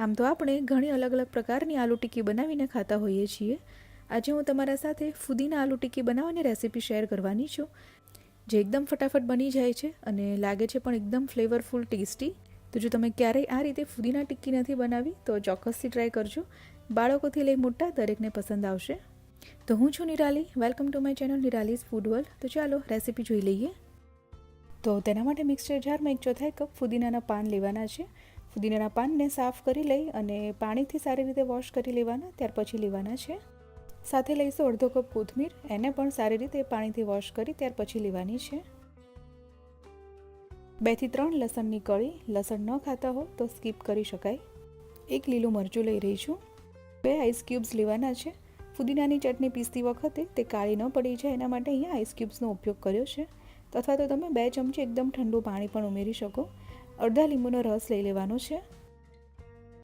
આમ તો આપણે ઘણી અલગ અલગ પ્રકારની આલુ ટિક્કી બનાવીને ખાતા હોઈએ છીએ. આજે હું તમારા સાથે ફુદીના આલુ ટિક્કી બનાવવાની રેસીપી શેર કરવાની છું, જે એકદમ ફટાફટ બની જાય છે અને લાગે છે પણ એકદમ ફ્લેવરફુલ ટેસ્ટી. તો જો તમે ક્યારેય આ રીતે ફુદીના ટિક્કી નથી બનાવી તો ચોક્કસથી ટ્રાય કરજો. બાળકોથી લઈ મોટા દરેકને પસંદ આવશે. તો હું છું Nirali. Welcome to my channel Nirali's food world. તો ચાલો રેસીપી જોઈ લઈએ. તો તેના માટે મિક્સર જારમાં 1/4 કપ ફુદીનાના પાન લેવાના છે. ફુદીનાના પાનને સાફ કરી લઈ અને પાણીથી સારી રીતે વોશ કરી લેવાના, ત્યાર પછી લેવાના છે. સાથે લઈશું અડધો કપ કોથમીર, એને પણ સારી રીતે પાણીથી વોશ કરી ત્યાર પછી લેવાની છે. 2 થી 3 લસણની કળી. લસણ ન ખાતા હો તો સ્કીપ કરી શકાય. 1 લીલું મરચું લઈ રહી છું. 2 આઈસ ક્યુબ્સ લેવાના છે. ફુદીનાની ચટણી પીસતી વખતે તે કાળી ન પડી જાય એના માટે અહીંયા આઈસ ક્યુબ્સનો ઉપયોગ કર્યો છે. અથવા તો તમે 2 ચમચી એકદમ ઠંડુ પાણી પણ ઉમેરી શકો. અડધા લીંબુનો રસ લઈ લેવાનો છે.